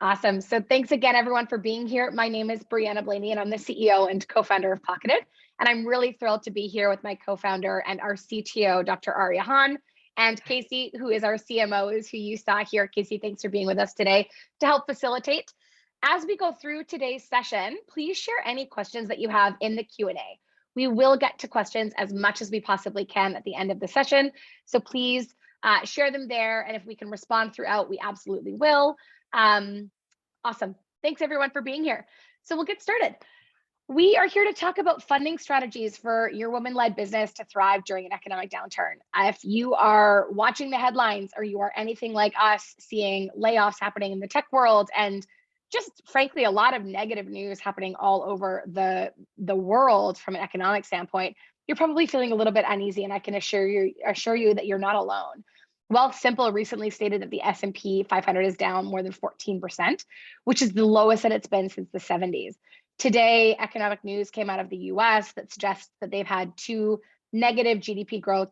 Awesome. So thanks again, everyone, for being here. My name is Brianna Blaney, and I'm the CEO and co-founder of Pocketed. And I'm really thrilled to be here with my co-founder and our CTO, Dr. Aria and Casey, who is our CMO, is who you saw here. Casey, thanks for being with us today to help facilitate. As we go through today's session, please share any questions that you have in the Q&A. We will get to questions as much as we possibly can at the end of the session. So please share them there. And if we can respond throughout, we absolutely will. Awesome. Thanks everyone for being here. So we'll get started. We are here to talk about funding strategies for your women-led business to thrive during an economic downturn. If you are watching the headlines or you are anything like us, seeing layoffs happening in the tech world and just frankly, a lot of negative news happening all over the world from an economic standpoint, you're probably feeling a little bit uneasy, and I can assure you that you're not alone. Wealthsimple recently stated that the S&P 500 is down more than 14%, which is the lowest that it's been since the 70s. Today, economic news came out of the US that suggests that they've had two negative GDP growth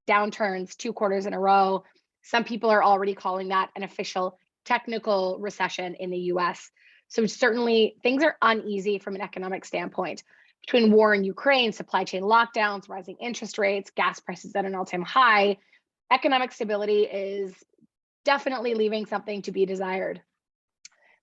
downturns 2 quarters in a row. Some people are already calling that an official technical recession in the US. So certainly things are uneasy from an economic standpoint. Between war in Ukraine, supply chain lockdowns, rising interest rates, gas prices at an all-time high, economic stability is definitely leaving something to be desired.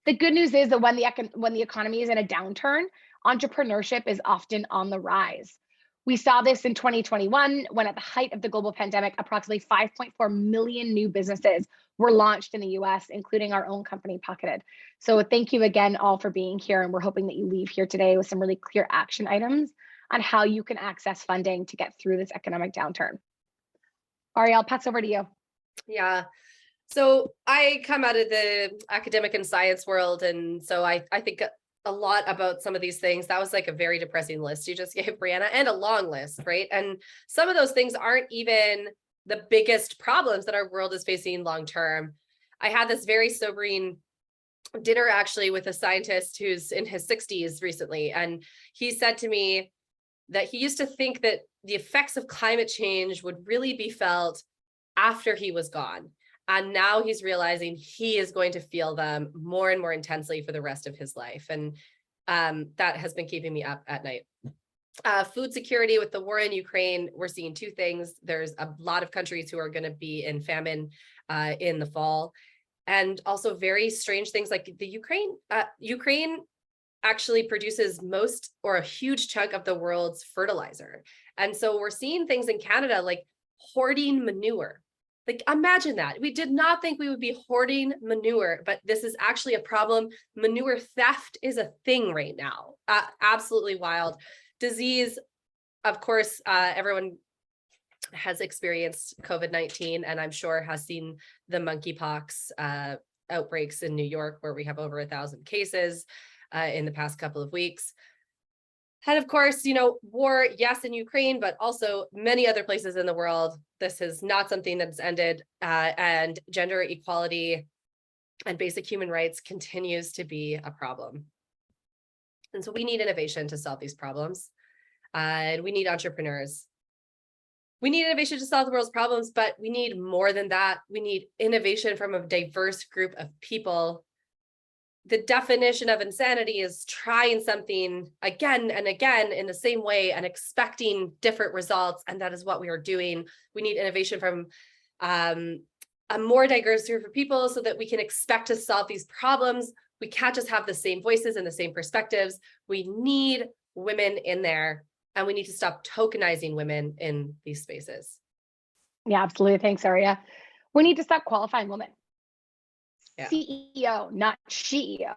The good news is that when the economy is in a downturn, entrepreneurship is often on the rise. We saw this in 2021 when at the height of the global pandemic, approximately 5.4 million new businesses were launched in the US, including our own company, Pocketed. So thank you again all for being here. And we're hoping that you leave here today with some really clear action items on how you can access funding to get through this economic downturn. Aria, I'll pass over to you. Yeah. So I come out of the academic and science world. And so I think a lot about some of these things. That was like a very depressing list you just gave, Brianna, and a long list, right? And some of those things aren't even the biggest problems that our world is facing long term. I had this very sobering dinner actually with a scientist who's in his 60s recently. And he said to me that he used to think that the effects of climate change would really be felt after he was gone. And now he's realizing he is going to feel them more and more intensely for the rest of his life. And that has been keeping me up at night. Food security with the war in Ukraine, we're seeing two things. There's a lot of countries who are going to be in famine in the fall. And also very strange things like the Ukraine actually produces most or a huge chunk of the world's fertilizer. And so we're seeing things in Canada like hoarding manure. Like imagine that. We did not think we would be hoarding manure, but this is actually a problem. Manure theft is a thing right now. Absolutely wild. Disease, of course, everyone has experienced COVID-19 and I'm sure has seen the monkeypox outbreaks in New York where we have over 1,000 cases in the past couple of weeks. And of course, war, yes, in Ukraine, but also many other places in the world. This is not something that's ended, and gender equality and basic human rights continues to be a problem. And so we need innovation to solve these problems, and we need entrepreneurs. We need innovation to solve the world's problems, but we need more than that. We need innovation from a diverse group of people. The definition of insanity is trying something again and again in the same way and expecting different results. And that is what we are doing. We need innovation from a more diverse group of people so that we can expect to solve these problems. We can't just have the same voices and the same perspectives. We need women in there, and we need to stop tokenizing women in these spaces. Yeah, absolutely. Thanks, Aria. We need to stop qualifying women. Yeah. CEO, not CEO.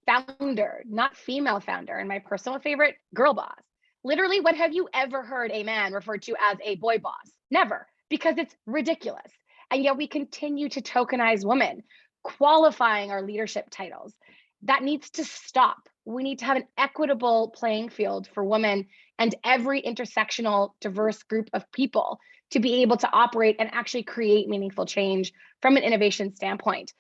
Founder, not female founder. And my personal favorite, girl boss. Literally, when have you ever heard a man referred to as a boy boss? Never, because it's ridiculous. And yet we continue to tokenize women, qualifying our leadership titles. That needs to stop. We need to have an equitable playing field for women and every intersectional, diverse group of people to be able to operate and actually create meaningful change from an innovation standpoint.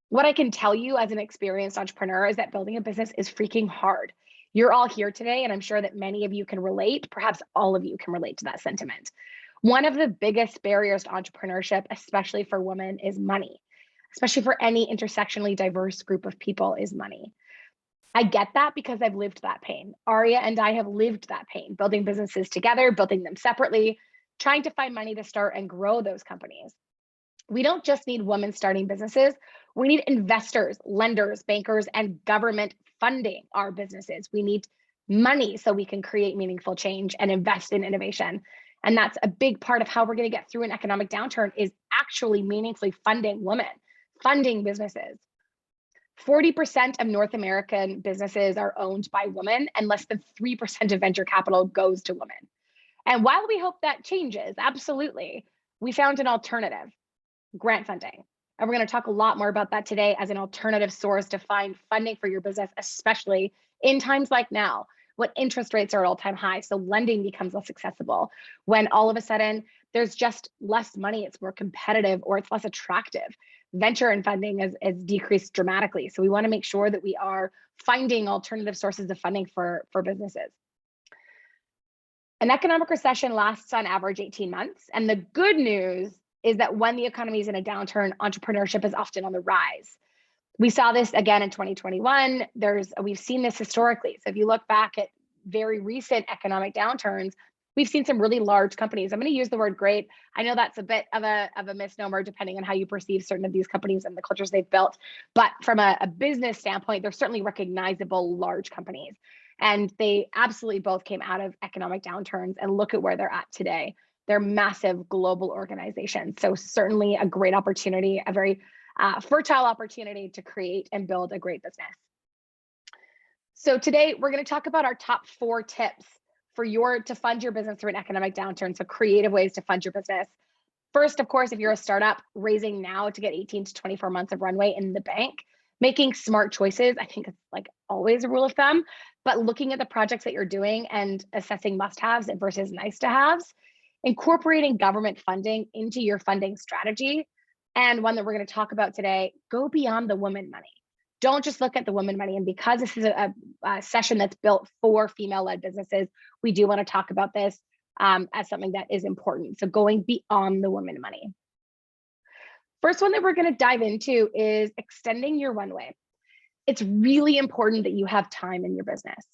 What I can tell you as an experienced entrepreneur is that building a business is freaking hard. You're all here today, and I'm sure that many of you can relate, perhaps all of you can relate to that sentiment. One of the biggest barriers to entrepreneurship, especially for women, is money. especially for any intersectionally diverse group of people, is money. I get that because I've lived that pain. Aria and I have lived that pain, building businesses together, building them separately, trying to find money to start and grow those companies. We don't just need women starting businesses. We need investors, lenders, bankers, and government funding our businesses. We need money so we can create meaningful change and invest in innovation. And that's a big part of how we're going to get through an economic downturn, is actually meaningfully funding women, funding businesses. 40% of North American businesses are owned by women, and less than 3% of venture capital goes to women. And while we hope that changes, absolutely, we found an alternative: grant funding. And we're going to talk a lot more about that today as an alternative source to find funding for your business, especially in times like now, when interest rates are at all-time high. So lending becomes less accessible, when all of a sudden there's just less money, it's more competitive, or it's less attractive. Venture and funding has decreased dramatically. So we want to make sure that we are finding alternative sources of funding for businesses. An economic recession lasts on average 18 months. And the good news is that when the economy is in a downturn, entrepreneurship is often on the rise. We saw this again in 2021. We've seen this historically. So if you look back at very recent economic downturns, we've seen some really large companies. I'm going to use the word great. I know that's a bit of a misnomer depending on how you perceive certain of these companies and the cultures they've built. But from a business standpoint, they're certainly recognizable large companies. And they absolutely both came out of economic downturns, and look at where they're at today. They're massive global organizations. So certainly a great opportunity, a very fertile opportunity to create and build a great business. So today we're going to talk about our top 4 tips to fund your business through an economic downturn. So creative ways to fund your business. First, of course, if you're a startup, raising now to get 18 to 24 months of runway in the bank, making smart choices. I think it's like always a rule of thumb, but looking at the projects that you're doing and assessing must-haves versus nice-to-haves, incorporating government funding into your funding strategy. And one that we're going to talk about today, go beyond the women money. Don't just look at the women money. And because this is a session that's built for female-led businesses, we do want to talk about this as something that is important. So going beyond the women money. First one that we're going to dive into is extending your runway. It's really important that you have time in your business.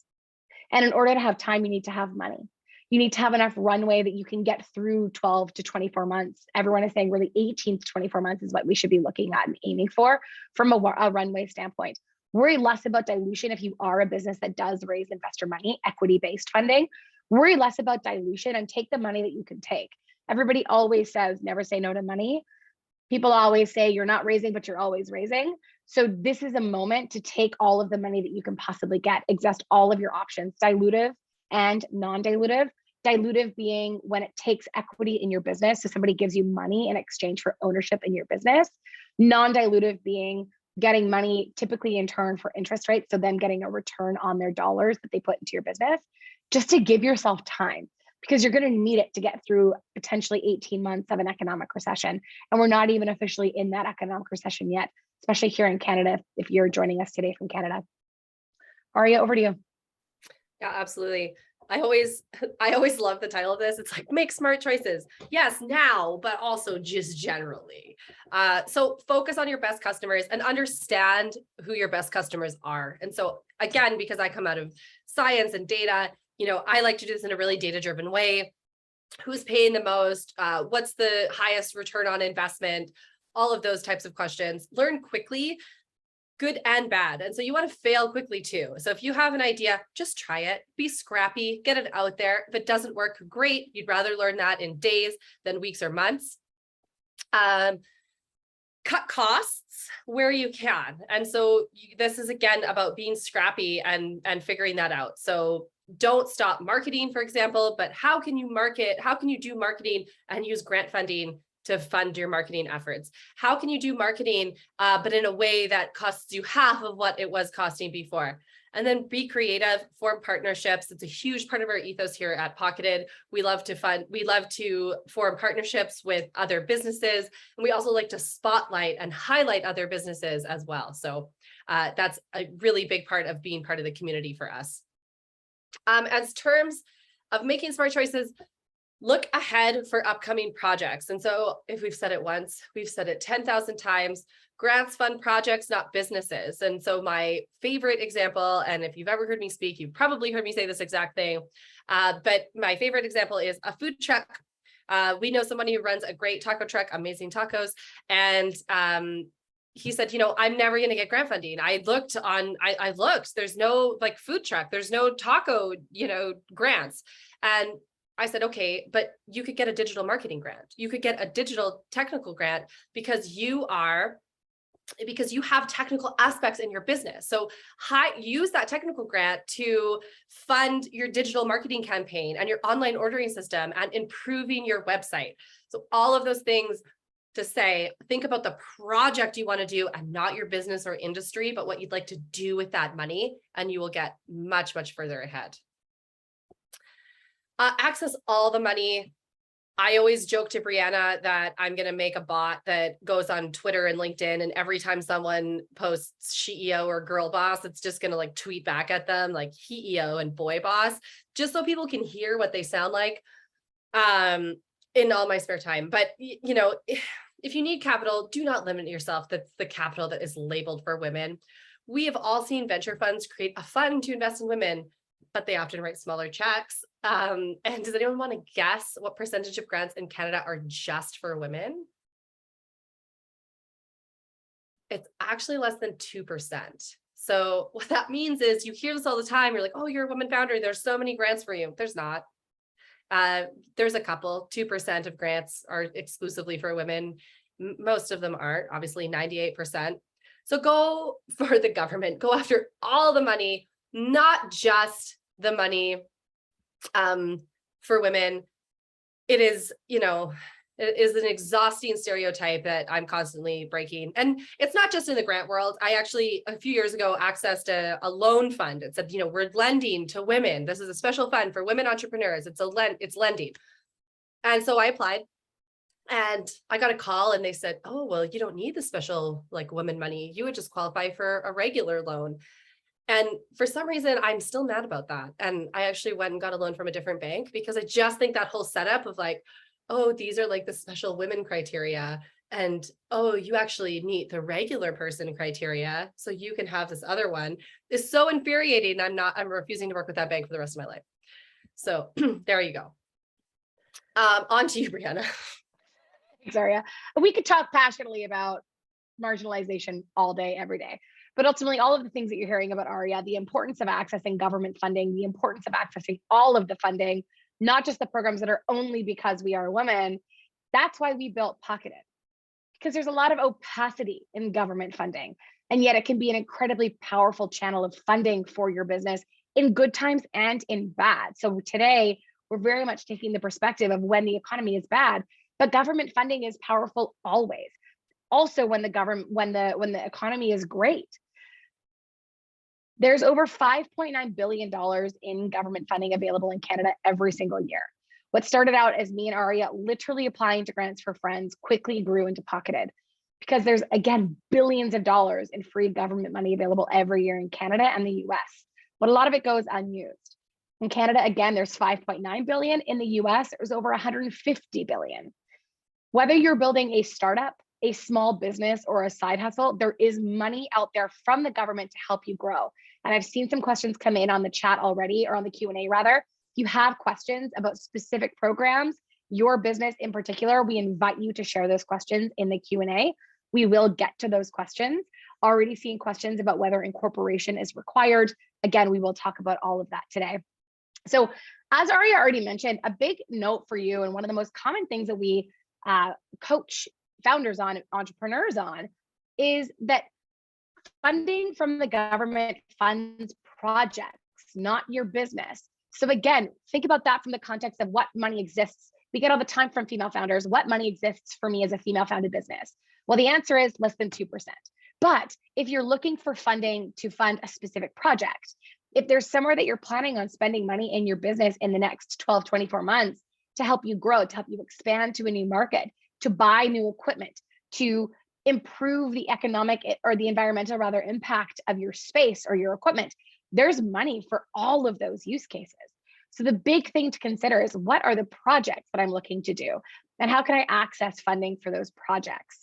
And in order to have time, you need to have money. You need to have enough runway that you can get through 12 to 24 months. Everyone is saying really 18 to 24 months is what we should be looking at and aiming for from a runway standpoint. Worry less about dilution if you are a business that does raise investor money, equity-based funding. Worry less about dilution and take the money that you can take. Everybody always says, never say no to money. People always say you're not raising, but you're always raising. So this is a moment to take all of the money that you can possibly get, exhaust all of your options, dilutive and non-dilutive. Dilutive being when it takes equity in your business, so somebody gives you money in exchange for ownership in your business. Non-dilutive being getting money typically in turn for interest rates, so them getting a return on their dollars that they put into your business, just to give yourself time, because you're going to need it to get through potentially 18 months of an economic recession. And we're not even officially in that economic recession yet, especially here in Canada, if you're joining us today from Canada. Aria, over to you. Yeah, absolutely. I always love the title of this. It's like, make smart choices. Yes, now, but also just generally. So focus on your best customers and understand who your best customers are. And so again, because I come out of science and data, I like to do this in a really data-driven way. Who's paying the most? What's the highest return on investment? All of those types of questions. Learn quickly, good and bad. And so you want to fail quickly too. So if you have an idea, just try it, be scrappy, get it out there. If it doesn't work, great. You'd rather learn that in days than weeks or months. Cut costs where you can. And so this is again about being scrappy and figuring that out. So don't stop marketing, for example, but how can you market? How can you do marketing and use grant funding to fund your marketing efforts? How can you do marketing, but in a way that costs you half of what it was costing before? And then be creative, form partnerships. It's a huge part of our ethos here at Pocketed. We love to form partnerships with other businesses. And we also like to spotlight and highlight other businesses as well. So that's a really big part of being part of the community for us. As terms of making smart choices, look ahead for upcoming projects. And so if we've said it once, we've said it 10,000 times, grants fund projects, not businesses. And so my favorite example, and if you've ever heard me speak, you've probably heard me say this exact thing, but my favorite example is a food truck. We know somebody who runs a great taco truck, amazing tacos. And he said, I'm never going to get grant funding. I looked, there's no like food truck, there's no taco, grants. And I said, okay, but you could get a digital marketing grant. You could get a digital technical grant because you have technical aspects in your business. So use that technical grant to fund your digital marketing campaign and your online ordering system and improving your website. So all of those things to say, think about the project you want to do and not your business or industry, but what you'd like to do with that money, and you will get much, much further ahead. Access all the money. I always joke to Brianna that I'm going to make a bot that goes on Twitter and LinkedIn, and every time someone posts CEO or girl boss, it's just going to like tweet back at them like HEEO and boy boss, just so people can hear what they sound like in all my spare time. But, if you need capital, do not limit yourself to the capital that is labeled for women. We have all seen venture funds create a fund to invest in women, but they often write smaller checks. And does anyone want to guess what percentage of grants in Canada are just for women? It's actually less than 2%. So what that means is you hear this all the time. You're like, oh, you're a woman founder, there's so many grants for you. There's not. There's a couple, 2% of grants are exclusively for women. Most of them aren't, obviously 98%. So go for the government, go after all the money, not just the money for women. It is, it is an exhausting stereotype that I'm constantly breaking. And it's not just in the grant world. I actually, a few years ago, accessed a loan fund. It said, we're lending to women. This is a special fund for women entrepreneurs. It's lending. And so I applied and I got a call and they said, oh, well, you don't need the special like women money. You would just qualify for a regular loan. And for some reason, I'm still mad about that. And I actually went and got a loan from a different bank because I just think that whole setup of like, oh, these are like the special women criteria. And oh, you actually meet the regular person criteria, so you can have this other one, is so infuriating. I'm refusing to work with that bank for the rest of my life. So there you go. On to you, Brianna. Thanks, Aria. We could talk passionately about marginalization all day, every day. But ultimately, all of the things that you're hearing about Aria, the importance of accessing government funding, the importance of accessing all of the funding, not just the programs that are only because we are women, that's why we built Pocketed. Because there's a lot of opacity in government funding, and yet it can be an incredibly powerful channel of funding for your business in good times and in bad. So today, we're very much taking the perspective of when the economy is bad, but government funding is powerful always. Also, when the economy is great. There's over $5.9 billion in government funding available in Canada every single year. What started out as me and Aria literally applying to grants for friends quickly grew into Pocketed, because there's, again, billions of dollars in free government money available every year in Canada and the US, but a lot of it goes unused. In Canada, again, there's 5.9 billion. In the US, there's over 150 billion. Whether you're building a startup, a small business, or a side hustle, there is money out there from the government to help you grow. And I've seen some questions come in on the chat already, or on the Q&A rather. If you have questions about specific programs, your business in particular, we invite you to share those questions in the Q&A. We will get to those questions. Already seeing questions about whether incorporation is required. Again, we will talk about all of that today. So as Aria already mentioned, a big note for you, and one of the most common things that we coach founders on, entrepreneurs on, is that funding from the government funds projects, not your business. So again, think about that from the context of what money exists. We get all the time from female founders, what money exists for me as a female founded business? Well, the answer is less than 2%. But if you're looking for funding to fund a specific project, if there's somewhere that you're planning on spending money in your business in the next 12, 24 months to help you grow, to help you expand to a new market, to buy new equipment, to improve the economic or the environmental rather impact of your space or your equipment, there's money for all of those use cases. So the big thing to consider is, what are the projects that I'm looking to do? And how can I access funding for those projects?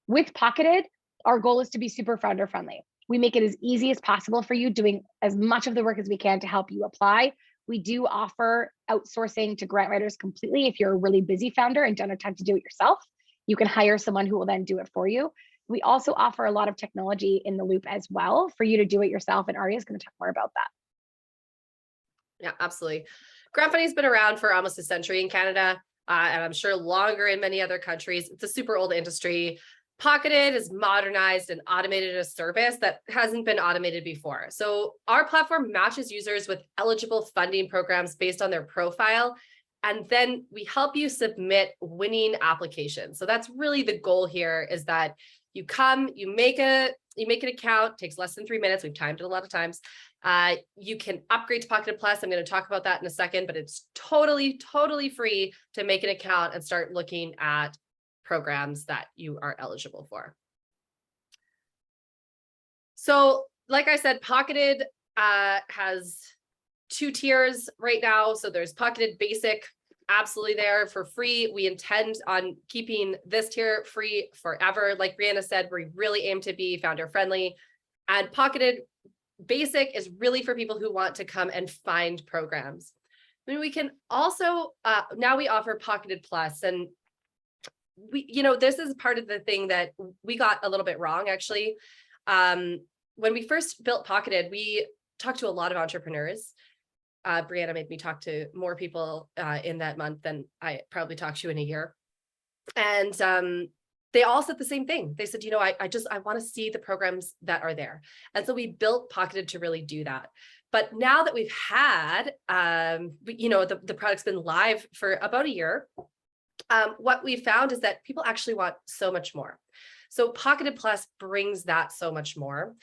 With Pocketed, our goal is to be super founder friendly. We make it as easy as possible for you, doing as much of the work as we can to help you apply. We do offer outsourcing to grant writers completely. If you're a really busy founder and don't have time to do it yourself, you can hire someone who will then do it for you. We also offer a lot of technology in the loop as well for you to do it yourself. And Aria is going to talk more about that. Yeah, absolutely. Grant funding's been around for almost a century in Canada, and I'm sure longer in many other countries. It's a super old industry. Pocketed is modernized and automated a service that hasn't been automated before. So our platform matches users with eligible funding programs based on their profile. And then we help you submit winning applications. So that's really the goal here, is that you come, you make an account, takes less than 3 minutes. We've timed it a lot of times. You can upgrade to Pocketed Plus. I'm going to talk about that in a second, but it's totally free to make an account and start looking at programs that you are eligible for. So like I said, Pocketed has 2 tiers right now. So there's Pocketed Basic, absolutely there for free. We intend on keeping this tier free forever. Like Brianna said, we really aim to be founder friendly. And Pocketed Basic is really for people who want to come and find programs. I mean, we can also, now we offer Pocketed Plus, and this is part of the thing that we got a little bit wrong, actually. When we first built Pocketed, we talked to a lot of entrepreneurs. Brianna made me talk to more people in that month than I probably talked to in a year. And they all said the same thing. They said, I want to see the programs that are there. And so we built Pocketed to really do that. But now that we've had, the product's been live for about a year, what we found is that people actually want so much more. So Pocketed Plus brings that so much more.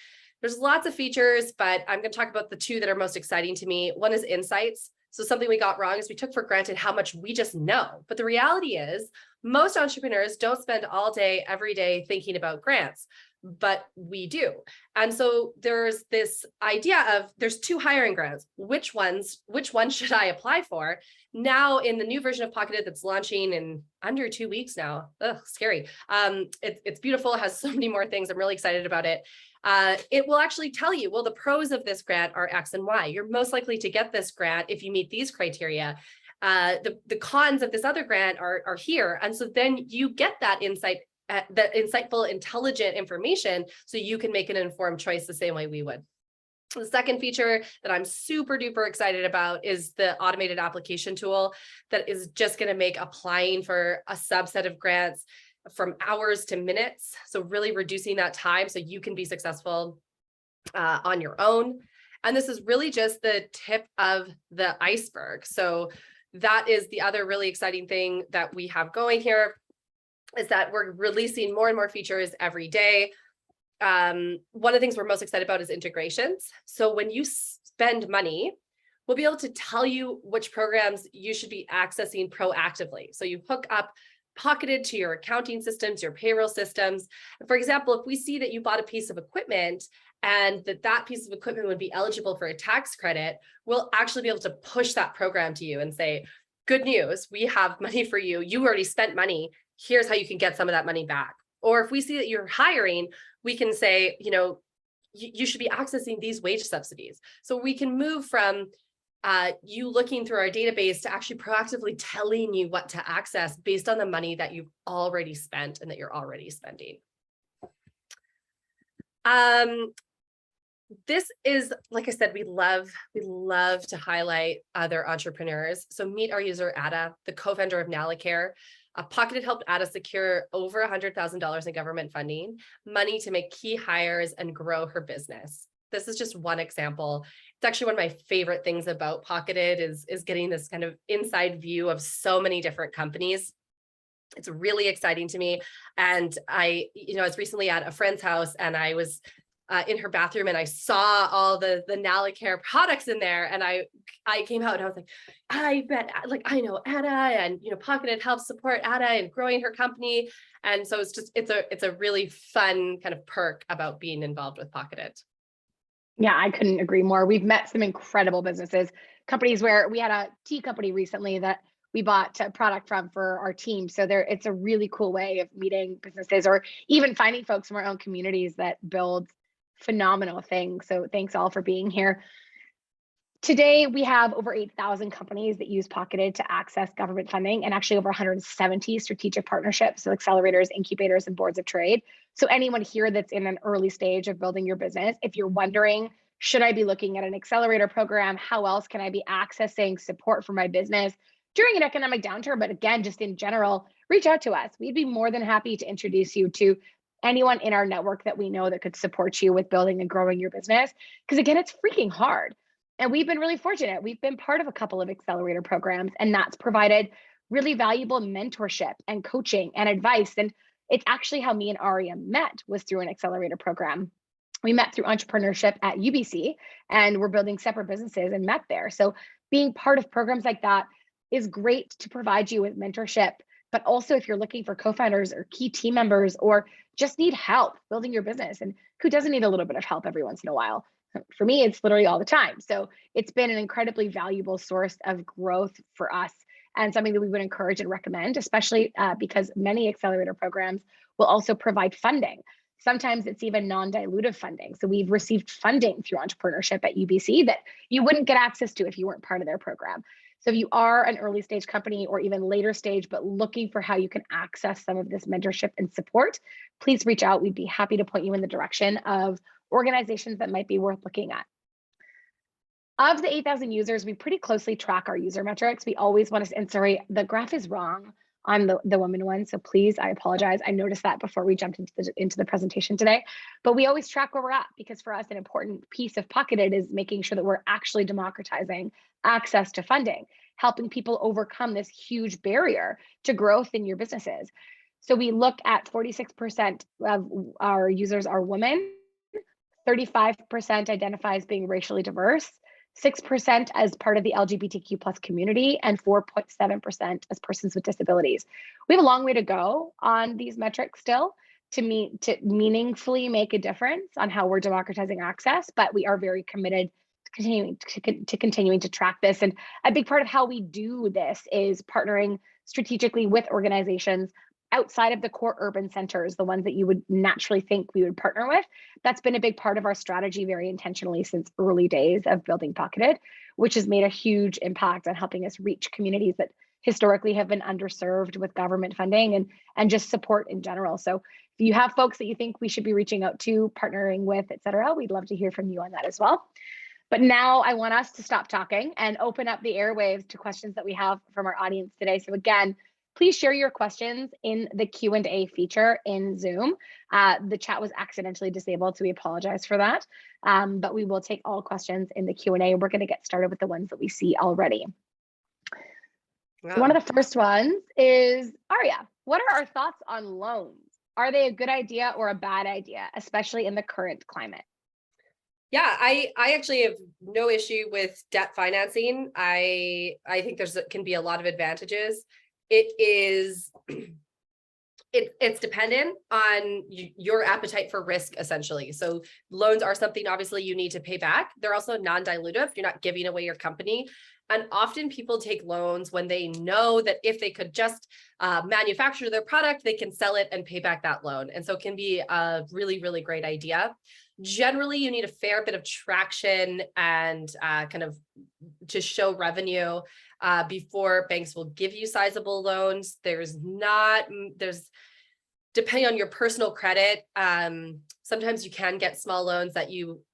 There's lots of features, but I'm going to talk about the 2 that are most exciting to me. One is insights. So something we got wrong is we took for granted how much we just know. But the reality is most entrepreneurs don't spend all day, every day thinking about grants, but we do. And so there's this idea of there's 2 hiring grants. Which one should I apply for? Now in the new version of Pocketed that's launching in under 2 weeks now. Ugh, scary. It's beautiful. It has so many more things. I'm really excited about it. It will actually tell you, well, the pros of this grant are X and Y. You're most likely to get this grant if you meet these criteria. The cons of this other grant are here. And so then you get that insight, that insightful, intelligent information, so you can make an informed choice the same way we would. The second feature that I'm super duper excited about is the automated application tool that is just going to make applying for a subset of grants from hours to minutes. So really reducing that time so you can be successful on your own. And this is really just the tip of the iceberg. So that is the other really exciting thing that we have going here, is that we're releasing more and more features every day. One of the things we're most excited about is integrations. So when you spend money, we'll be able to tell you which programs you should be accessing proactively. So you hook up Pocketed to your accounting systems, your payroll systems. For example, if we see that you bought a piece of equipment and that piece of equipment would be eligible for a tax credit, we'll actually be able to push that program to you and say, good news, we have money for you. You already spent money. Here's how you can get some of that money back. Or if we see that you're hiring, we can say, you should be accessing these wage subsidies. So we can move from you looking through our database to actually proactively telling you what to access based on the money that you've already spent and that you're already spending. This is, like I said, we love to highlight other entrepreneurs. So meet our user, Ada, the co-founder of Nalacare. Pocketed helped Ada secure over $100,000 in government funding, money to make key hires and grow her business. This is just one example. It's actually one of my favorite things about Pocketed is getting this kind of inside view of so many different companies. It's really exciting to me. And I was recently at a friend's house and I was in her bathroom and I saw all the Nalacare products in there. And I came out and I was like, I bet, like, I know Ada, and, Pocketed helps support Ada in growing her company. And so it's a really fun kind of perk about being involved with Pocketed. Yeah, I couldn't agree more. We've met some incredible businesses companies where we had a tea company recently that we bought a product from for our team. So it's a really cool way of meeting businesses or even finding folks from our own communities that build phenomenal things. So thanks all for being here. Today, we have over 8,000 companies that use Pocketed to access government funding and actually over 170 strategic partnerships, so accelerators, incubators, and boards of trade. So anyone here that's in an early stage of building your business, if you're wondering, should I be looking at an accelerator program? How else can I be accessing support for my business during an economic downturn? But again, just in general, reach out to us. We'd be more than happy to introduce you to anyone in our network that we know that could support you with building and growing your business. Because again, it's freaking hard. And we've been really fortunate. We've been part of a couple of accelerator programs, and that's provided really valuable mentorship and coaching and advice. And it's actually how me and Aria met, was through an accelerator program. We met through entrepreneurship at UBC, and we're building separate businesses and met there. So being part of programs like that is great to provide you with mentorship, but also if you're looking for co-founders or key team members or just need help building your business, and who doesn't need a little bit of help every once in a while? For me, it's literally all the time. So it's been an incredibly valuable source of growth for us and something that we would encourage and recommend, especially because many accelerator programs will also provide funding. Sometimes it's even non-dilutive funding. So we've received funding through entrepreneurship at UBC that you wouldn't get access to if you weren't part of their program. So if you are an early stage company or even later stage, but looking for how you can access some of this mentorship and support, please reach out. We'd be happy to point you in the direction of organizations that might be worth looking at. Of the 8,000 users, we pretty closely track our user metrics. We always want to, and sorry, the graph is wrong on the women one. So please, I apologize. I noticed that before we jumped into the presentation today, but we always track where we're at, because for us, an important piece of Pocketed is making sure that we're actually democratizing access to funding, helping people overcome this huge barrier to growth in your businesses. So we look at 46% of our users are women, 35% identify as being racially diverse, 6% as part of the LGBTQ plus community, and 4.7% as persons with disabilities. We have a long way to go on these metrics still to meaningfully make a difference on how we're democratizing access, but we are very committed to continuing to track this. And a big part of how we do this is partnering strategically with organizations outside of the core urban centers, the ones that you would naturally think we would partner with. That's been a big part of our strategy very intentionally since early days of building Pocketed, which has made a huge impact on helping us reach communities that historically have been underserved with government funding and just support in general. So if you have folks that you think we should be reaching out to, partnering with, et cetera, we'd love to hear from you on that as well. But now I want us to stop talking and open up the airwaves to questions that we have from our audience today. So again, please share your questions in the Q&A feature in Zoom. The chat was accidentally disabled, so we apologize for that. But we will take all questions in the Q&A. We're going to get started with the ones that we see already. Wow. So one of the first ones is, Aria, what are our thoughts on loans? Are they a good idea or a bad idea, especially in the current climate? Yeah, I actually have no issue with debt financing. I think can be a lot of advantages. It's dependent on your appetite for risk, essentially. So loans are something obviously you need to pay back. They're also non-dilutive. You're not giving away your company. And often people take loans when they know that if they could just manufacture their product, they can sell it and pay back that loan. And so it can be a really, really great idea. Generally, you need a fair bit of traction and kind of to show revenue before banks will give you sizable loans. There's depending on your personal credit, sometimes you can get small loans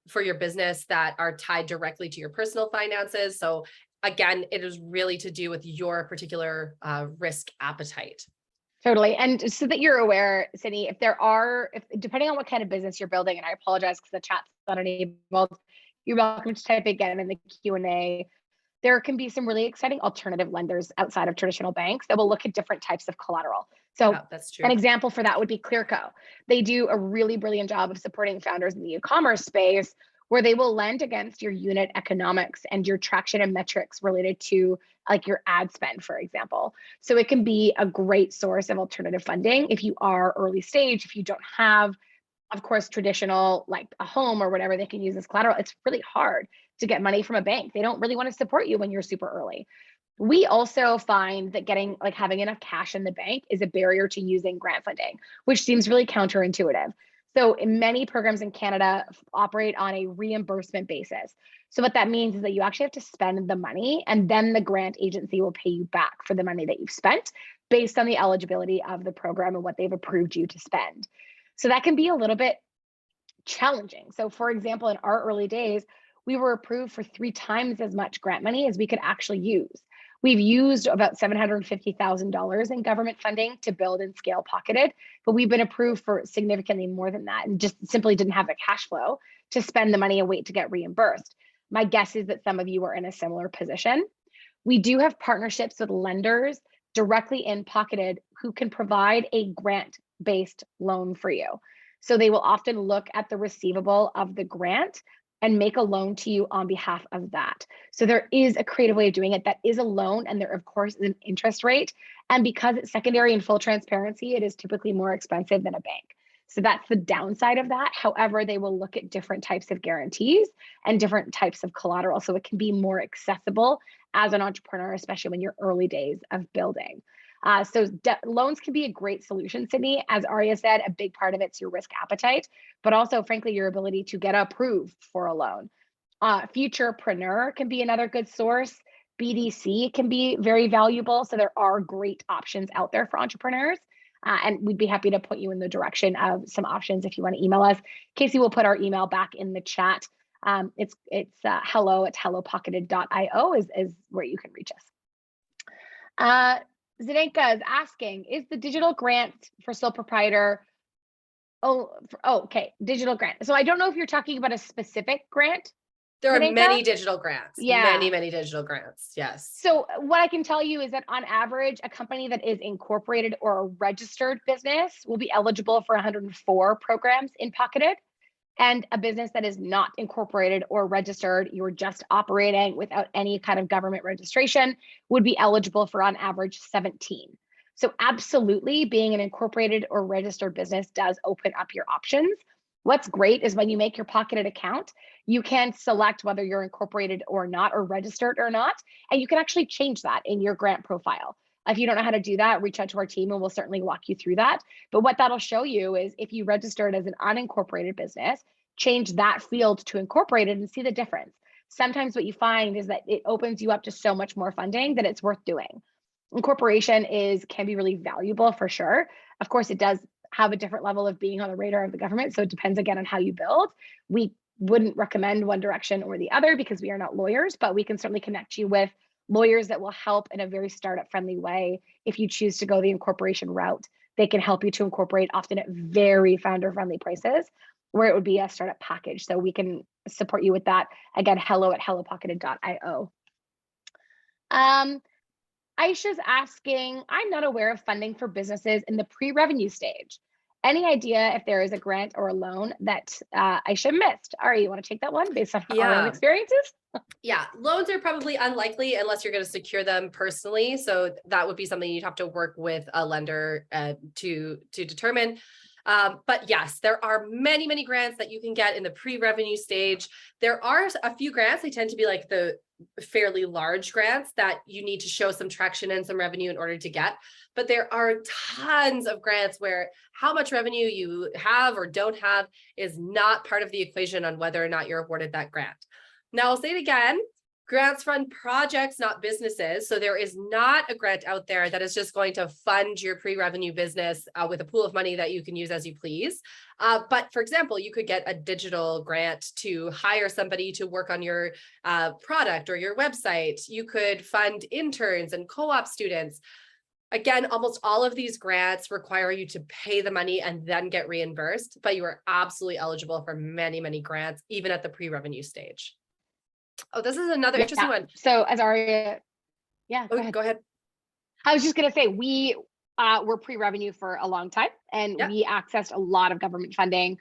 for your business that are tied directly to your personal finances. So again, it is really to do with your particular risk appetite. Totally. And so that you're aware, Sydney, if depending on what kind of business you're building, and I apologize because the chat's not enabled, you're welcome to type again in the Q&A. There can be some really exciting alternative lenders outside of traditional banks that will look at different types of collateral. So that's true. An example for that would be Clearco. They do a really brilliant job of supporting founders in the e-commerce space, where they will lend against your unit economics and your traction and metrics related to like your ad spend, for example. So it can be a great source of alternative funding if you are early stage, if you don't have of course, traditional, like a home or whatever they can use as collateral, it's really hard to get money from a bank. They don't really want to support you when you're super early. We also find that getting, like, having enough cash in the bank is a barrier to using grant funding, which seems really counterintuitive. So many programs in Canada operate on a reimbursement basis. So what that means is that you actually have to spend the money, and then the grant agency will pay you back for the money that you've spent based on the eligibility of the program and what they've approved you to spend. So that can be a little bit challenging. So for example, in our early days, we were approved for 3 times as much grant money as we could actually use. We've used about $750,000 in government funding to build and scale Pocketed, but we've been approved for significantly more than that and just simply didn't have the cash flow to spend the money and wait to get reimbursed. My guess is that some of you are in a similar position. We do have partnerships with lenders directly in Pocketed who can provide a grant-based loan for you. So they will often look at the receivable of the grant and make a loan to you on behalf of that. So there is a creative way of doing it that is a loan, and there, of course, is an interest rate. And because it's secondary and full transparency, it is typically more expensive than a bank. So that's the downside of that. However, they will look at different types of guarantees and different types of collateral. So it can be more accessible as an entrepreneur, especially when you're early days of building. So loans can be a great solution, Sydney. As Aria said, a big part of it's your risk appetite, but also, frankly, your ability to get approved for a loan. Futurepreneur can be another good source. BDC can be very valuable. So there are great options out there for entrepreneurs. And we'd be happy to put you in the direction of some options if you want to email us. Casey will put our email back in the chat. It's hello@hellopocketed.io is where you can reach us. Zdenka is asking, is the digital grant for sole proprietor? Okay, digital grant. So I don't know if you're talking about a specific grant. There are Zdenka? many digital grants. Yeah. Many digital grants. Yes. So what I can tell you is that on average, a company that is incorporated or a registered business will be eligible for 104 programs in Pocketed. And a business that is not incorporated or registered, you're just operating without any kind of government registration, would be eligible for on average 17. So absolutely, being an incorporated or registered business does open up your options. What's great is when you make your Pocketed account, you can select whether you're incorporated or not, or registered or not, and you can actually change that in your grant profile. If you don't know how to do that, reach out to our team and we'll certainly walk you through that. But what that'll show you is if you registered as an unincorporated business, change that field to incorporated and see the difference. Sometimes what you find is that it opens you up to so much more funding that it's worth doing. Incorporation can be really valuable for sure. Of course, it does have a different level of being on the radar of the government. So it depends again on how you build. We wouldn't recommend one direction or the other because we are not lawyers, but we can certainly connect you with lawyers that will help in a very startup friendly way. If you choose to go the incorporation route, they can help you to incorporate, often at very founder friendly prices, where it would be a startup package. So we can support you with that. Again, hello@hellopocketed.io. Aisha's asking, I'm not aware of funding for businesses in the pre-revenue stage. Any idea if there is a grant or a loan that Aisha missed? Ari, you want to take that one based on our own experiences? Yeah, loans are probably unlikely unless you're going to secure them personally. So that would be something you'd have to work with a lender to determine. But yes, there are many grants that you can get in the pre-revenue stage. There are a few grants, they tend to be like the fairly large grants that you need to show some traction and some revenue in order to get. But there are tons of grants where how much revenue you have or don't have is not part of the equation on whether or not you're awarded that grant. Now, I'll say it again. Grants fund projects, not businesses. So there is not a grant out there that is just going to fund your pre-revenue business with a pool of money that you can use as you please. But for example, you could get a digital grant to hire somebody to work on your product or your website. You could fund interns and co-op students. Again, almost all of these grants require you to pay the money and then get reimbursed, but you are absolutely eligible for many grants, even at the pre-revenue stage. Oh, this is another interesting one. So as Aria, go ahead. I was just going to say, we were pre-revenue for a long time, and we accessed a lot of government funding,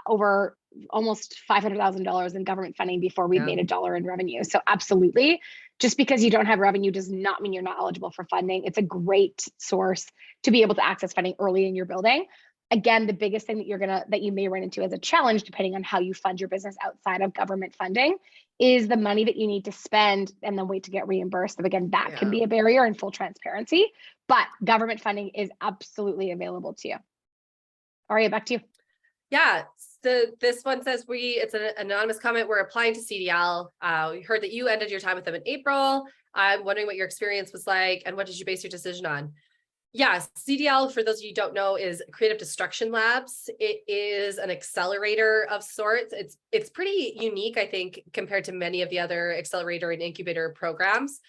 over almost $500,000 in government funding before we made $1 in revenue. So absolutely, just because you don't have revenue does not mean you're not eligible for funding. It's a great source to be able to access funding early in your building. Again, the biggest thing that you may run into as a challenge, depending on how you fund your business outside of government funding, is the money that you need to spend and then wait to get reimbursed. So again, that can be a barrier in full transparency, but government funding is absolutely available to you. Aria, back to you. Yeah, so this one says it's an anonymous comment. We're applying to CDL. We heard that you ended your time with them in April. I'm wondering what your experience was like and what did you base your decision on? Yeah, CDL, for those of you who don't know, is Creative Destruction Labs. It is an accelerator of sorts. It's pretty unique, I think, compared to many of the other accelerator and incubator programs.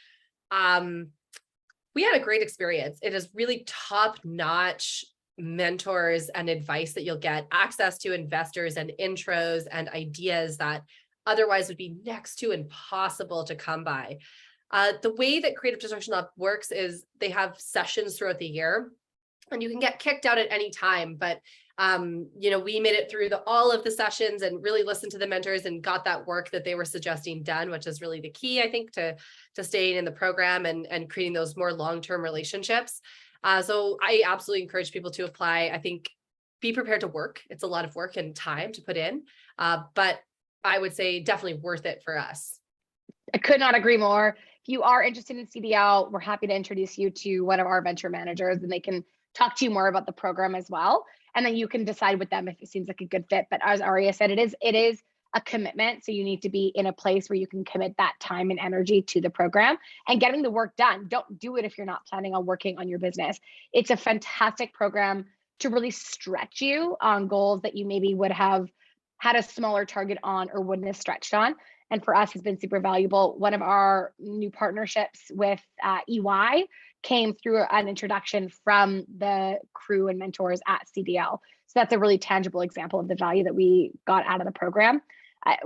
We had a great experience. It is really top-notch mentors and advice that you'll get, access to investors and intros and ideas that otherwise would be next to impossible to come by. The way that Creative Destruction Lab works is they have sessions throughout the year, and you can get kicked out at any time. But we made it through all of the sessions and really listened to the mentors and got that work that they were suggesting done, which is really the key, I think, to staying in the program and creating those more long-term relationships. So I absolutely encourage people to apply. I think be prepared to work. It's a lot of work and time to put in, but I would say definitely worth it for us. I could not agree more. If you are interested in CDL, we're happy to introduce you to one of our venture managers, and they can talk to you more about the program as well. And then you can decide with them if it seems like a good fit. But as Aria said, it is a commitment. So you need to be in a place where you can commit that time and energy to the program and getting the work done. Don't do it if you're not planning on working on your business. It's a fantastic program to really stretch you on goals that you maybe would have had a smaller target on or wouldn't have stretched on. And for us, has been super valuable. One of our new partnerships with EY came through an introduction from the crew and mentors at CDL. So that's a really tangible example of the value that we got out of the program.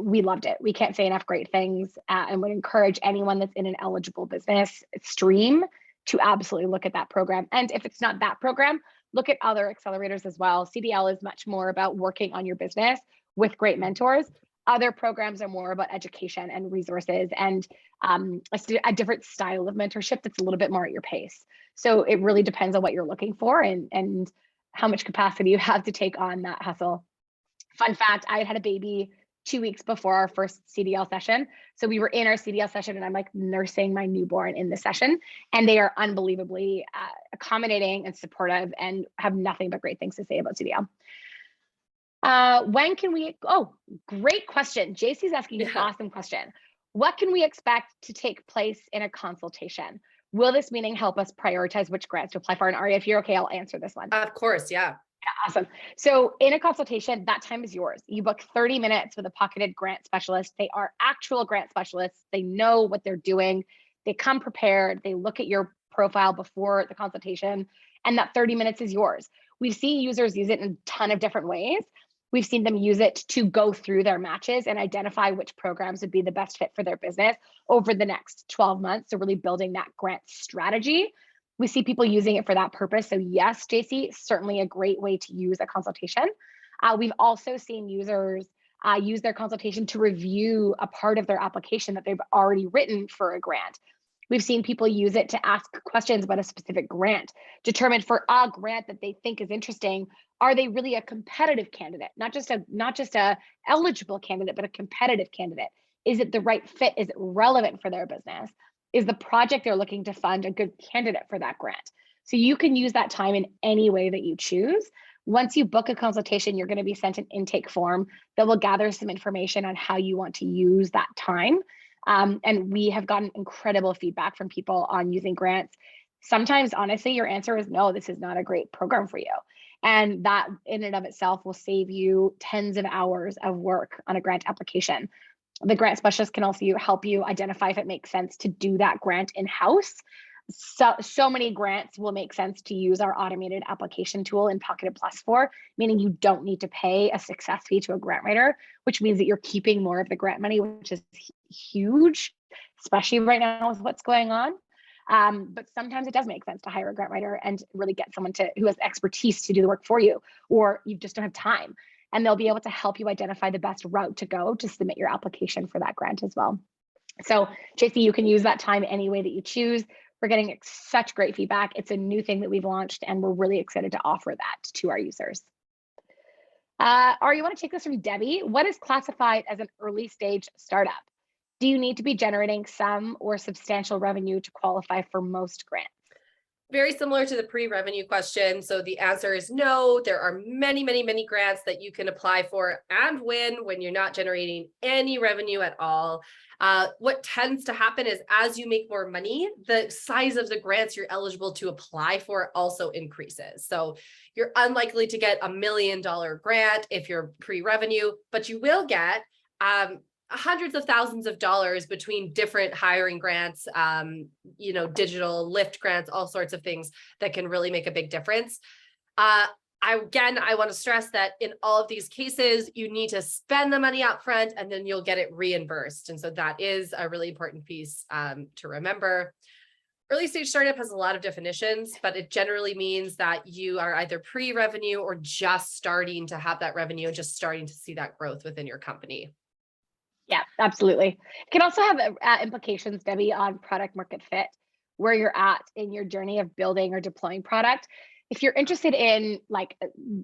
We loved it. We can't say enough great things, and would encourage anyone that's in an eligible business stream to absolutely look at that program. And if it's not that program, look at other accelerators as well. CDL is much more about working on your business with great mentors. Other programs are more about education and resources and a different style of mentorship that's a little bit more at your pace. So it really depends on what you're looking for and how much capacity you have to take on that hustle. Fun fact, I had a baby 2 weeks before our first CDL session. So we were in our CDL session and I'm like nursing my newborn in the session, and they are unbelievably accommodating and supportive and have nothing but great things to say about CDL. When can we, great question. JC's asking an awesome question. What can we expect to take place in a consultation? Will this meeting help us prioritize which grants to apply for? And Aria, if you're okay, I'll answer this one. Of course, yeah. Awesome. So in a consultation, that time is yours. You book 30 minutes with a pocketed grant specialist. They are actual grant specialists. They know what they're doing. They come prepared. They look at your profile before the consultation, and that 30 minutes is yours. We've seen users use it in a ton of different ways. We've seen them use it to go through their matches and identify which programs would be the best fit for their business over the next 12 months. So really building that grant strategy. We see people using it for that purpose. So yes, JC, certainly a great way to use a consultation. We've also seen users use their consultation to review a part of their application that they've already written for a grant. We've seen people use it to ask questions about a specific grant, determine for a grant that they think is interesting, are they really a competitive candidate? Not just a eligible candidate, but a competitive candidate. Is it the right fit? Is it relevant for their business? Is the project they're looking to fund a good candidate for that grant? So you can use that time in any way that you choose. Once you book a consultation, you're going to be sent an intake form that will gather some information on how you want to use that time. And we have gotten incredible feedback from people on using grants. Sometimes, honestly, your answer is no, this is not a great program for you. And that in and of itself will save you tens of hours of work on a grant application. The grant specialist can also help you identify if it makes sense to do that grant in-house. So many grants will make sense to use our automated application tool in Pocketed Plus for, meaning you don't need to pay a success fee to a grant writer, which means that you're keeping more of the grant money, which is huge, especially right now with what's going on. But sometimes it does make sense to hire a grant writer and really get someone who has expertise to do the work for you, or you just don't have time. And they'll be able to help you identify the best route to go to submit your application for that grant as well. So JC, you can use that time any way that you choose. We're getting such great feedback. It's a new thing that we've launched, and we're really excited to offer that to our users. Or you want to take this from Debbie? What is classified as an early stage startup? Do you need to be generating some or substantial revenue to qualify for most grants? Very similar to the pre-revenue question. So the answer is no. There are many, many, many grants that you can apply for and win when you're not generating any revenue at all. What tends to happen is as you make more money, the size of the grants you're eligible to apply for also increases. So you're unlikely to get $1 million grant if you're pre-revenue, but you will get hundreds of thousands of dollars between different hiring grants, digital lift grants, all sorts of things that can really make a big difference. I want to stress that in all of these cases, you need to spend the money up front and then you'll get it reimbursed. And so that is a really important piece to remember. Early stage startup has a lot of definitions, but it generally means that you are either pre-revenue or just starting to have that revenue and just starting to see that growth within your company. Yeah, absolutely. It can also have implications, Debbie, on product market fit, where you're at in your journey of building or deploying product. If you're interested in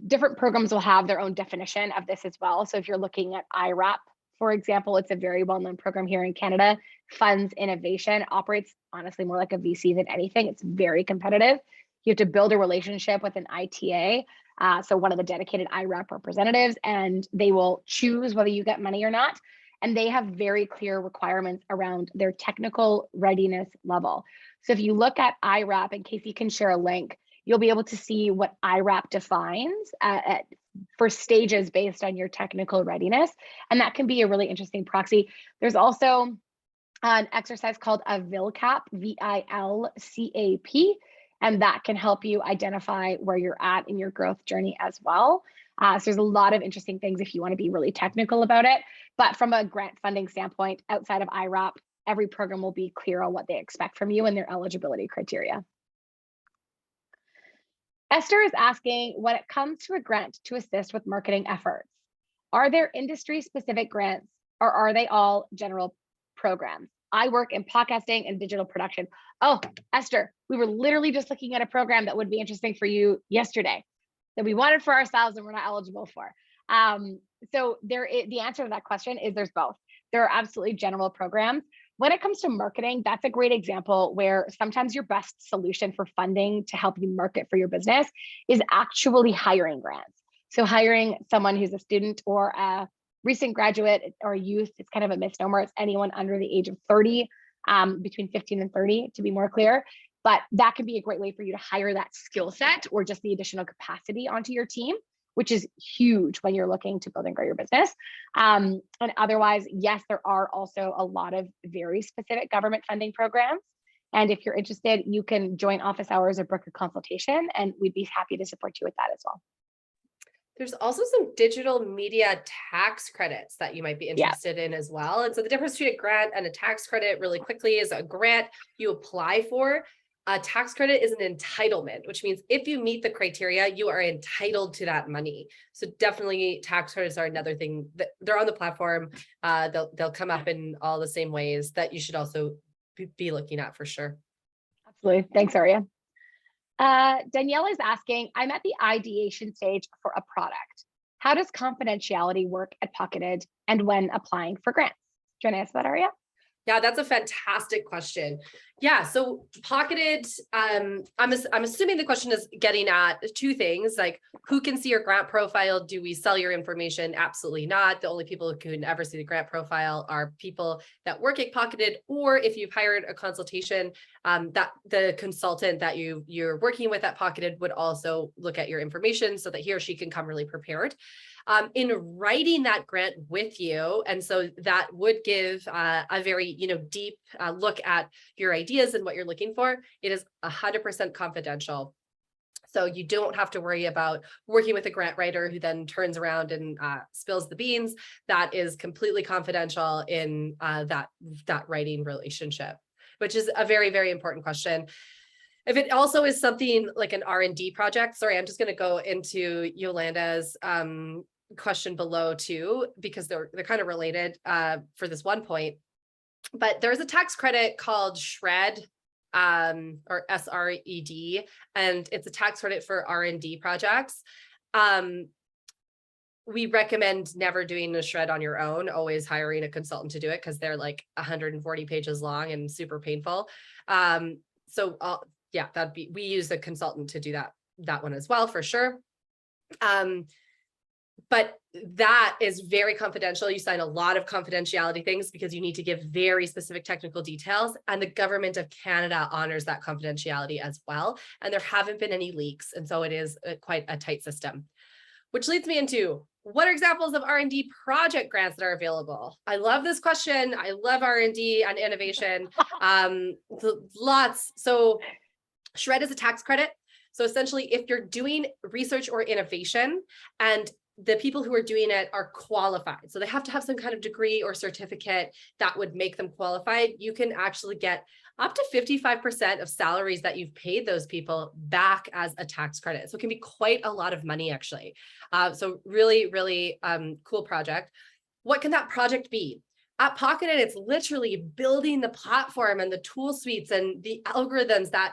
different programs will have their own definition of this as well. So if you're looking at IRAP, for example, it's a very well-known program here in Canada, funds innovation, operates honestly more like a VC than anything. It's very competitive. You have to build a relationship with an ITA, so one of the dedicated IRAP representatives, and they will choose whether you get money or not. And they have very clear requirements around their technical readiness level. So if you look at IRAP, and Casey can share a link, you'll be able to see what IRAP defines for stages based on your technical readiness. And that can be a really interesting proxy. There's also an exercise called a VILCAP, VILCAP, and that can help you identify where you're at in your growth journey as well. So there's a lot of interesting things if you want to be really technical about it. But from a grant funding standpoint, outside of IRAP, every program will be clear on what they expect from you and their eligibility criteria. Esther is asking, when it comes to a grant to assist with marketing efforts, are there industry-specific grants or are they all general programs? I work in podcasting and digital production. Oh, Esther, we were literally just looking at a program that would be interesting for you yesterday that we wanted for ourselves and we're not eligible for. So the answer to that question is there's both. There are absolutely general programs. When it comes to marketing, that's a great example where sometimes your best solution for funding to help you market for your business is actually hiring grants. So hiring someone who's a student or a recent graduate or youth, it's kind of a misnomer. It's anyone under the age of 30, between 15 and 30 to be more clear. But that could be a great way for you to hire that skill set or just the additional capacity onto your team, which is huge when you're looking to build and grow your business. And otherwise, yes, there are also a lot of very specific government funding programs. And if you're interested, you can join office hours or book a consultation, and we'd be happy to support you with that as well. There's also some digital media tax credits that you might be interested in as well. And so the difference between a grant and a tax credit really quickly is a grant you apply for. A tax credit is an entitlement, which means if you meet the criteria, you are entitled to that money. So definitely tax credits are another thing that they're on the platform. They'll come up in all the same ways that you should also be looking at for sure. Absolutely. Thanks, Aria. Danielle is asking, I'm at the ideation stage for a product. How does confidentiality work at Pocketed and when applying for grants? Do you want to answer that, Aria? Yeah, that's a fantastic question. Yeah, so Pocketed, I'm assuming the question is getting at two things, like who can see your grant profile? Do we sell your information? Absolutely not. The only people who can ever see the grant profile are people that work at Pocketed, or if you've hired a consultation, that the consultant that you're working with at Pocketed would also look at your information so that he or she can come really prepared. In writing that grant with you. And so that would give a very, deep look at your ideas and what you're looking for. It is 100% confidential. So you don't have to worry about working with a grant writer who then turns around and spills the beans. That is completely confidential in that writing relationship, which is a very, very important question. If it also is something like an R&D project, sorry, I'm just going to go into Yolanda's question below too, because they're kind of related for this one point. But there's a tax credit called SHRED, or SRED, and it's a tax credit for R&D projects. we recommend never doing a shred on your own, always hiring a consultant to do it because they're like 140 pages long and super painful. Yeah, we use a consultant to do that one as well, for sure. But that is very confidential. You sign a lot of confidentiality things because you need to give very specific technical details, and the government of Canada honors that confidentiality as well. And there haven't been any leaks. And so it is quite a tight system, which leads me into what are examples of R&D project grants that are available? I love this question. I love R&D and innovation. Lots. So SHRED is a tax credit. So essentially, if you're doing research or innovation and the people who are doing it are qualified, so they have to have some kind of degree or certificate that would make them qualified, you can actually get up to 55% of salaries that you've paid those people back as a tax credit. So it can be quite a lot of money, actually. So really, really cool project. What can that project be? At Pocketed, it's literally building the platform and the tool suites and the algorithms that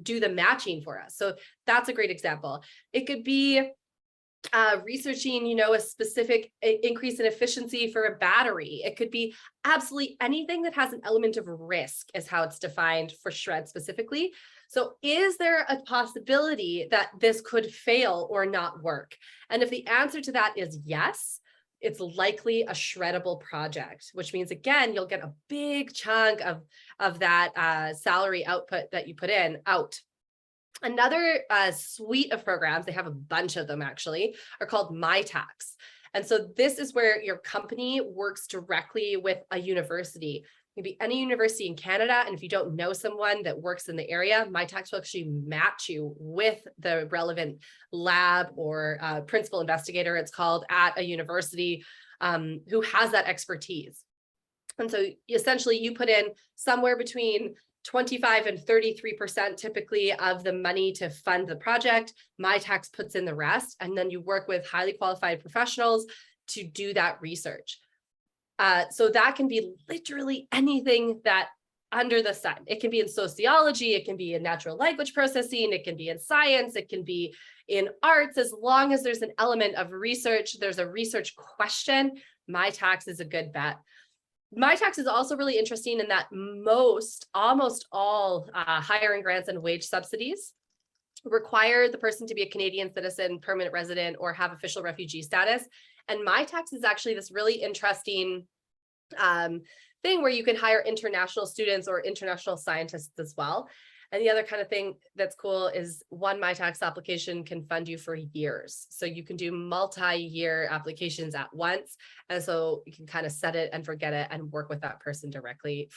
do the matching for us. So that's a great example. It could be researching, a specific increase in efficiency for a battery. It could be absolutely anything that has an element of risk is how it's defined for SHRED specifically. So is there a possibility that this could fail or not work? And if the answer to that is yes, it's likely a shreddable project, which means, again, you'll get a big chunk of that salary output that you put in out. Another suite of programs, they have a bunch of them actually, are called MyTax. And so this is where your company works directly with a university. It can be any university in Canada. And if you don't know someone that works in the area, MyTax will actually match you with the relevant lab or principal investigator, it's called, at a university who has that expertise. And so essentially you put in somewhere between 25 and 33% typically of the money to fund the project. MyTax puts in the rest, and then you work with highly qualified professionals to do that research. So that can be literally anything that under the sun. It can be in sociology, it can be in natural language processing, it can be in science, it can be in arts. As long as there's an element of research, there's a research question, MyTax is a good bet. MyTax is also really interesting in that almost all hiring grants and wage subsidies require the person to be a Canadian citizen, permanent resident, or have official refugee status. And MyTax is actually this really interesting thing where you can hire international students or international scientists as well. And the other kind of thing that's cool is one MyTax application can fund you for years. So you can do multi-year applications at once. And so you can kind of set it and forget it and work with that person directly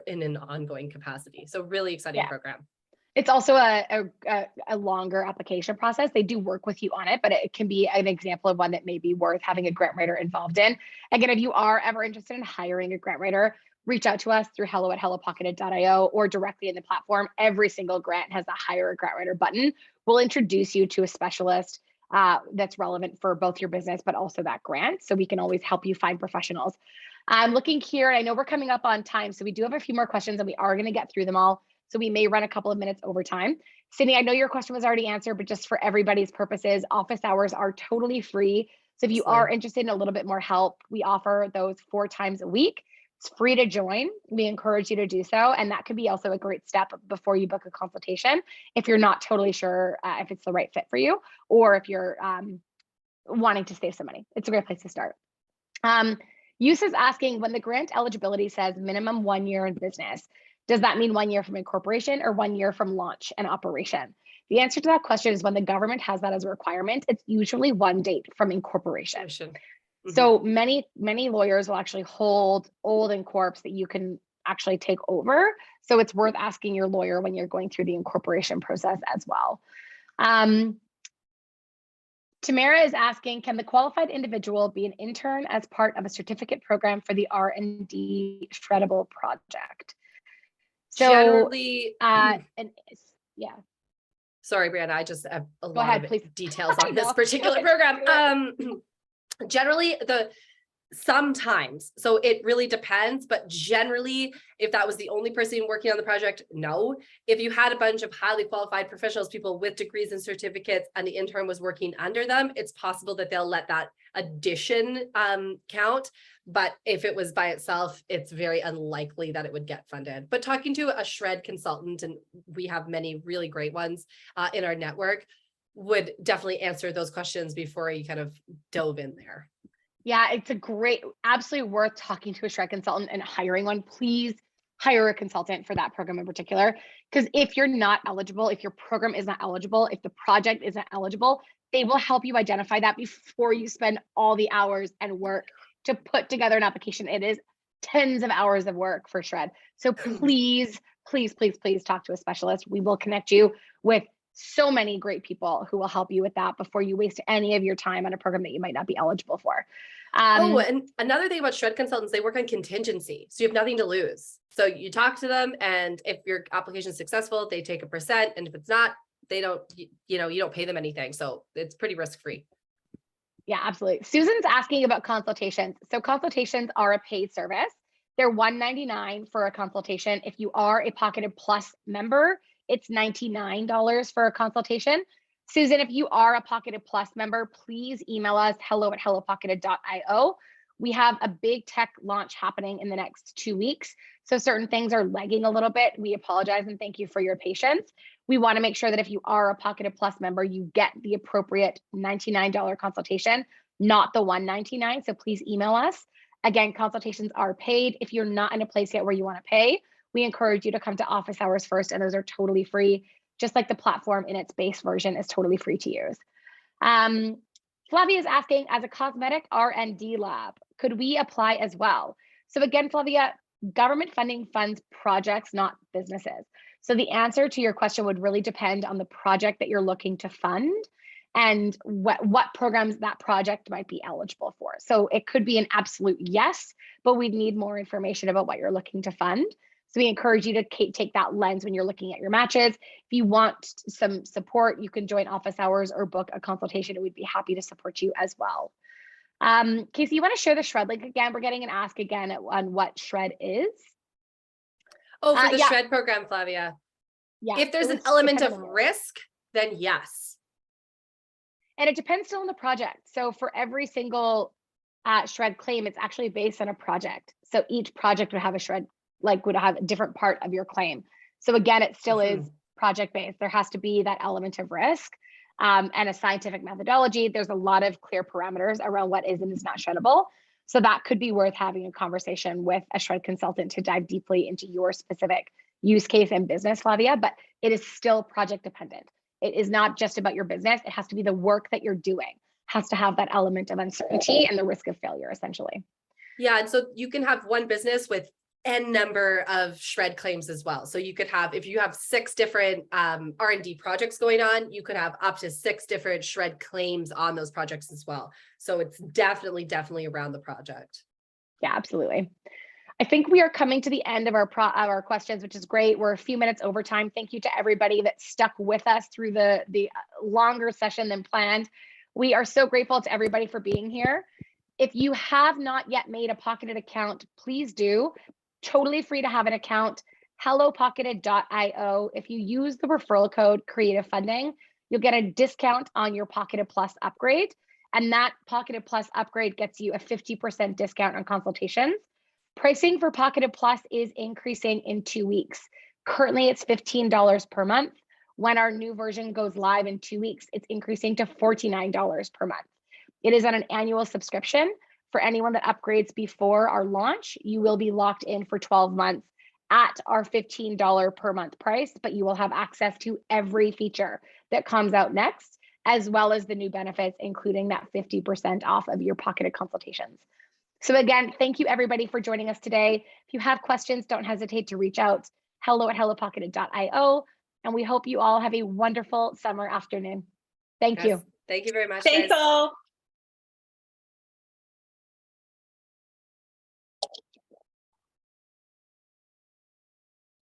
in an ongoing capacity. So really exciting program. It's also a longer application process. They do work with you on it, but it can be an example of one that may be worth having a grant writer involved in. Again, if you are ever interested in hiring a grant writer, reach out to us through hello@hellopocketed.io or directly in the platform. Every single grant has a hire a grant writer button. We'll introduce you to a specialist that's relevant for both your business, but also that grant. So we can always help you find professionals. I'm looking here, and I know we're coming up on time, so we do have a few more questions and we are going to get through them all. So we may run a couple of minutes over time. Sydney, I know your question was already answered, but just for everybody's purposes, office hours are totally free. So if you are interested in a little bit more help, we offer those 4 times a week. It's free to join. We encourage you to do so. And that could be also a great step before you book a consultation if you're not totally sure if it's the right fit for you, or if you're wanting to save some money. It's a great place to start. Yus is asking, when the grant eligibility says minimum 1 year in business, does that mean 1 year from incorporation or 1 year from launch and operation? The answer to that question is when the government has that as a requirement, it's usually 1 date from incorporation. Mm-hmm. So many lawyers will actually hold old incorps that you can actually take over. So it's worth asking your lawyer when you're going through the incorporation process as well. Tamara is asking, can the qualified individual be an intern as part of a certificate program for the R&D shreddable project? So generally, yeah. Sorry, Brianna, I just have a lot of please. Details on this particular program. Generally, Sometimes. So it really depends, but generally, if that was the only person working on the project, no. If you had a bunch of highly qualified professionals, people with degrees and certificates, and the intern was working under them, it's possible that they'll let that addition count. But if it was by itself, it's very unlikely that it would get funded. But talking to a shred consultant, and we have many really great ones in our network, would definitely answer those questions before you kind of dove in there. Yeah, it's a great, absolutely worth talking to a shred consultant and hiring one. Please hire a consultant for that program in particular. Because if you're not eligible, if your program is not eligible, if the project isn't eligible, they will help you identify that before you spend all the hours and work to put together an application. It is tens of hours of work for shred. So please, please, please, please talk to a specialist. We will connect you with so many great people who will help you with that before you waste any of your time on a program that you might not be eligible for. And another thing about shred consultants, they work on contingency. So you have nothing to lose. So you talk to them, and if your application is successful, they take a percent. And if it's not, they don't, you don't pay them anything. So it's pretty risk-free. Yeah, absolutely. Susan's asking about consultations. So consultations are a paid service. They're $199 for a consultation. If you are a Pocketed Plus member, it's $99 for a consultation. Susan, if you are a Pocketed Plus member, please email us hello@hellopocketed.io. We have a big tech launch happening in the next 2 weeks. So certain things are lagging a little bit. We apologize and thank you for your patience. We want to make sure that if you are a Pocketed Plus member, you get the appropriate $99 consultation, not the $199. So please email us. Again, consultations are paid. If you're not in a place yet where you want to pay, we encourage you to come to office hours first, and those are totally free, just like the platform in its base version is totally free to use. Flavia is asking, as a cosmetic R&D lab, could we apply as well? So again, Flavia, government funding funds projects, not businesses. So the answer to your question would really depend on the project that you're looking to fund and what programs that project might be eligible for. So it could be an absolute yes, but we'd need more information about what you're looking to fund. So we encourage you to take that lens when you're looking at your matches. If you want some support, you can join office hours or book a consultation, and we'd be happy to support you as well. Casey, you want to share the shred link again? We're getting an ask again on what shred is. Oh, for the shred program, Flavia. Yeah. If there's an element of risk, then yes. And it depends still on the project. So for every single shred claim, it's actually based on a project. So each project would have a shred, would have a different part of your claim. So again, it still is project based. There has to be that element of risk and a scientific methodology. There's a lot of clear parameters around what is and is not shreddable. So that could be worth having a conversation with a shred consultant to dive deeply into your specific use case and business, Flavia, but it is still project dependent. It is not just about your business. It has to be the work that you're doing, has to have that element of uncertainty and the risk of failure, essentially. Yeah, and so you can have one business with N number of shred claims as well. So you could have, if you have 6 different R&D projects going on, you could have up to 6 different shred claims on those projects as well. So it's definitely around the project. Yeah, absolutely. I think we are coming to the end of our questions, which is great. We're a few minutes over time. Thank you to everybody that stuck with us through the longer session than planned. We are so grateful to everybody for being here. If you have not yet made a Pocketed account, please do. Totally free to have an account, hellopocketed.io. If you use the referral code Creative Funding, you'll get a discount on your Pocketed Plus upgrade. And that Pocketed Plus upgrade gets you a 50% discount on consultations. Pricing for Pocketed Plus is increasing in 2 weeks. Currently, it's $15 per month. When our new version goes live in 2 weeks, it's increasing to $49 per month. It is on an annual subscription. For anyone that upgrades before our launch, you will be locked in for 12 months at our $15 per month price, but you will have access to every feature that comes out next, as well as the new benefits, including that 50% off of your Pocketed consultations. So again, thank you everybody for joining us today. If you have questions, don't hesitate to reach out, hello@hellopocketed.io, and we hope you all have a wonderful summer afternoon. Thank you. Thank you very much. Thanks guys. all.